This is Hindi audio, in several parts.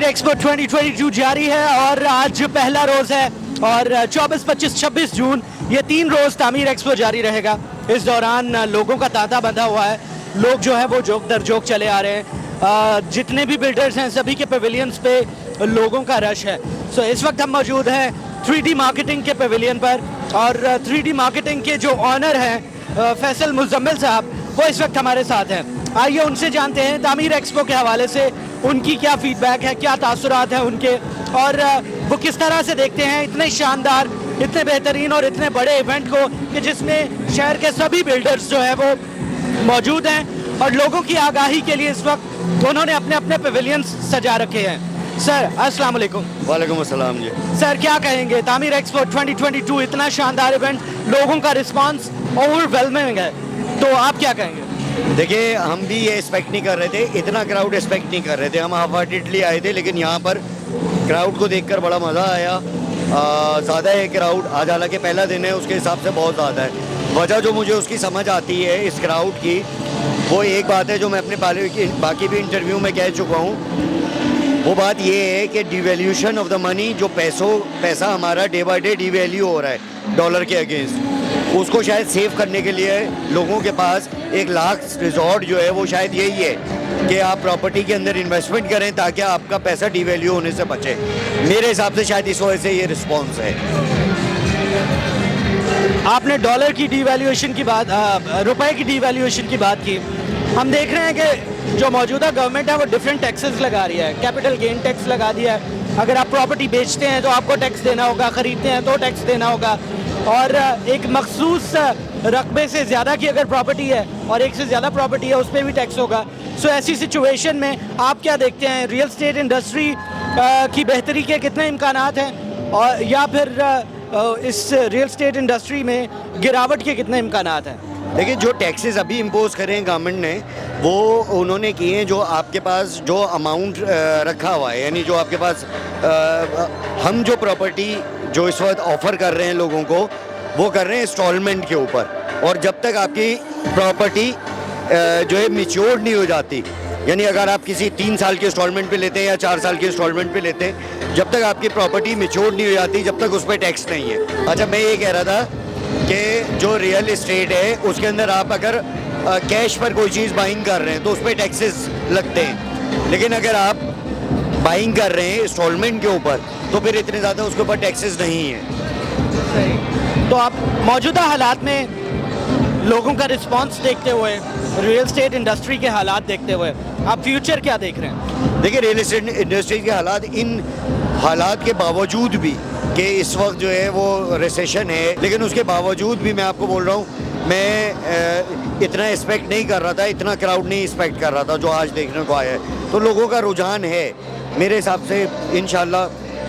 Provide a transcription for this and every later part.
एक्सपो 2022 जारी है और आज पहला रोज है और 24, 25, 26 जून ये 3 रोज तामीर एक्सपो जारी रहेगा। इस दौरान लोगों का तांता बंधा हुआ है, लोग जो है वो जोक दर जोक चले आ रहे हैं। जितने भी बिल्डर्स हैं सभी के पेविलियंस पे लोगों का रश है। सो इस वक्त हम मौजूद हैं 3D मार्केटिंग के पेविलियन पर और 3D मार्केटिंग के जो ऑनर हैं फैसल मुजम्मिल साहब, वो इस वक्त हमारे साथ हैं। आइए उनसे जानते हैं तामीर एक्सपो के हवाले से उनकी क्या फीडबैक है, क्या तासुरात हैं उनके, और वो किस तरह से देखते हैं इतने शानदार, इतने बेहतरीन और इतने बड़े इवेंट को कि जिसमें शहर के सभी बिल्डर्स जो है वो मौजूद हैं और लोगों की आगाही के लिए इस वक्त उन्होंने अपने अपने पेविलियंस सजा रखे हैं। सर अस्सलाम वालेकुम। वालेकुम अस्सलाम जी। सर क्या कहेंगे, तामीर एक्सपो 2022 इतना शानदार इवेंट, लोगों का रिस्पांस ओवरवेलमिंग है, तो आप क्या कहेंगे? देखिए, हम भी ये एक्सपेक्ट नहीं कर रहे थे, इतना क्राउड एक्सपेक्ट नहीं कर रहे थे। हम हाफ हार्टेडली आए थे, लेकिन यहाँ पर क्राउड को देखकर बड़ा मज़ा आया। ज़्यादा है क्राउड, आज हालांकि पहला दिन है, उसके हिसाब से बहुत ज़्यादा है। वजह जो मुझे उसकी समझ आती है इस क्राउड की, वो एक बात है जो मैं अपने बाकी भी इंटरव्यू में कह चुका हूँ। वो बात ये है कि डिवैल्यूशन ऑफ द मनी, जो पैसा हमारा डे बाय डे डिवैल्यू हो रहा है डॉलर के अगेंस्ट, उसको शायद सेव करने के लिए लोगों के पास एक लास्ट रिजॉर्ट जो है वो शायद यही है कि आप प्रॉपर्टी के अंदर इन्वेस्टमेंट करें ताकि आपका पैसा डिवैल्यू होने से बचे। मेरे हिसाब से शायद इस वजह से ये रिस्पॉन्स है। आपने डॉलर की डिवैल्यूएशन की बात, रुपए की डिवैल्यूएशन की बात की। हम देख रहे हैं कि जो मौजूदा गवर्नमेंट है वो डिफरेंट टैक्सेस लगा रही है। कैपिटल गेन टैक्स लगा दिया है, अगर आप प्रॉपर्टी बेचते हैं तो आपको टैक्स देना होगा, ख़रीदते हैं तो टैक्स देना होगा, और एक मखसूस रकबे से ज़्यादा की अगर प्रॉपर्टी है और एक से ज़्यादा प्रॉपर्टी है उस पर भी टैक्स होगा। सो ऐसी सिचुएशन में आप क्या देखते हैं, रियल स्टेट इंडस्ट्री की बेहतरी के कितने इम्कानात हैं, और या फिर इस रियल स्टेट इंडस्ट्री में गिरावट के कितने इम्कानात हैं? देखिए, जो टैक्सेस अभी इम्पोज करे हैं गवर्नमेंट ने, वो उन्होंने किए हैं जो आपके पास जो अमाउंट रखा हुआ है, यानी जो आपके पास हम जो प्रॉपर्टी जो इस वक्त ऑफ़र कर रहे हैं लोगों को, वो कर रहे हैं इंस्टॉलमेंट के ऊपर। और जब तक आपकी प्रॉपर्टी जो है मैच्योर नहीं हो जाती, यानी अगर आप किसी 3 साल के इंस्टॉलमेंट पे लेते हैं या 4 साल के इंस्टॉलमेंट पे लेते हैं, जब तक आपकी प्रॉपर्टी मैच्योर नहीं हो जाती, जब तक उस पर टैक्स नहीं है। अच्छा, मैं ये कह रहा था कि जो रियल इस्टेट है उसके अंदर आप अगर कैश पर कोई चीज़ बाइंग कर रहे हैं तो उस पर टैक्सेस लगते हैं, लेकिन अगर आप बाइंग कर रहे हैं इंस्टॉलमेंट के ऊपर तो फिर इतने ज़्यादा उसके ऊपर टैक्सेस नहीं है। सही। तो आप मौजूदा हालात में लोगों का रिस्पांस देखते हुए, रियल स्टेट इंडस्ट्री के हालात देखते हुए, आप फ्यूचर क्या देख रहे हैं? देखिए, रियल इस्टेट इंडस्ट्री के हालात, इन हालात के बावजूद भी कि इस वक्त जो है वो रिसेशन है, लेकिन उसके बावजूद भी मैं आपको बोल रहा हूँ, मैं इतना एक्सपेक्ट नहीं कर रहा था, इतना क्राउड नहीं एक्सपेक्ट कर रहा था जो आज देखने को आया है। तो लोगों का रुझान है मेरे हिसाब से। इंशाल्लाह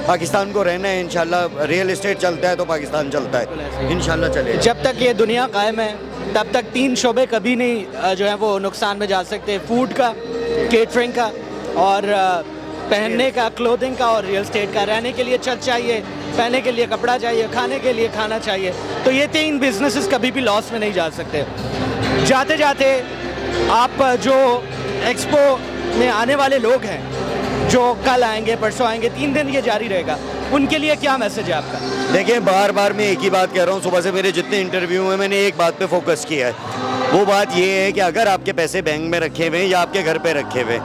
पाकिस्तान को रहना है, इंशाल्लाह रियल इस्टेट चलता है तो पाकिस्तान चलता है, इंशाल्लाह चलेगा। जब तक ये दुनिया कायम है तब तक 3 शोबे कभी नहीं जो है वो नुकसान में जा सकते, फूड का, केटरिंग का और पहनने का, क्लोथिंग का, और रियल स्टेट का। रहने के लिए छत चाहिए, पहनने के लिए कपड़ा चाहिए, खाने के लिए खाना चाहिए, तो ये 3 बिजनेसेस कभी भी लॉस में नहीं जा सकते। जाते जाते आप जो एक्सपो में आने वाले लोग हैं, जो कल आएंगे, परसों आएंगे, 3 दिन ये जारी रहेगा, उनके लिए क्या मैसेज है आपका? देखिए, बार बार मैं एक ही बात कह रहा हूँ, सुबह से मेरे जितने इंटरव्यू हैं मैंने एक बात पे फोकस किया है। वो बात ये है कि अगर आपके पैसे बैंक में रखे हुए हैं या आपके घर पे रखे हुए,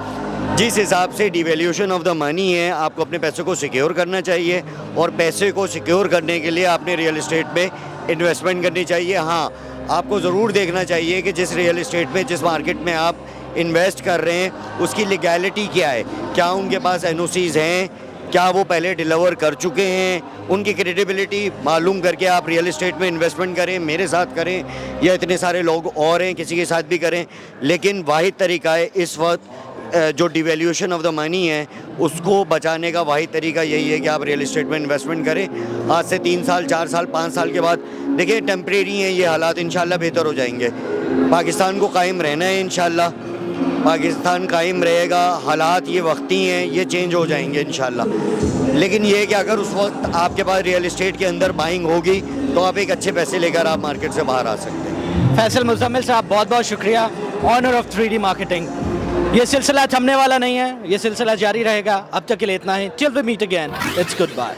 जिस हिसाब से डिवैल्यूशन ऑफ द मनी है, आपको अपने पैसे को सिक्योर करना चाहिए, और पैसे को सिक्योर करने के लिए आपने रियल इस्टेट में इन्वेस्टमेंट करनी चाहिए। हाँ, आपको ज़रूर देखना चाहिए कि जिस रियल इस्टेट में, जिस मार्केट में आप इन्वेस्ट कर रहे हैं उसकी लीगैलिटी क्या है, क्या उनके पास एनओसीज़ हैं, क्या वो पहले डिलीवर कर चुके हैं, उनकी क्रेडिबिलिटी मालूम करके आप रियल इस्टेट में इन्वेस्टमेंट करें। मेरे साथ करें या इतने सारे लोग और हैं, किसी के साथ भी करें, लेकिन वाहिद तरीका है इस वक्त जो डिवैल्यूशन ऑफ द मनी है उसको बचाने का वाहिद तरीका यही है कि आप रियल इस्टेट में इन्वेस्टमेंट करें। आज से 3 साल, 4 साल, 5 साल के बाद, देखिए टेम्परेरी हैं ये हालात, इंशाल्लाह बेहतर हो जाएंगे। पाकिस्तान को कायम रहना है, इंशाल्लाह पाकिस्तान कायम रहेगा। हालात ये वक्ती हैं, ये चेंज हो जाएंगे इंशाल्लाह। लेकिन ये है कि अगर उस वक्त आपके पास रियल इस्टेट के अंदर बाइंग होगी तो आप एक अच्छे पैसे लेकर आप मार्केट से बाहर आ सकते हैं। फैसल मुजम्मिल साहब, बहुत बहुत शुक्रिया, ऑनर ऑफ 3D मार्केटिंग। ये सिलसिला थमने वाला नहीं है, ये सिलसिला जारी रहेगा। अब तक के लिए इतना ही। Till we meet again, it's good bye.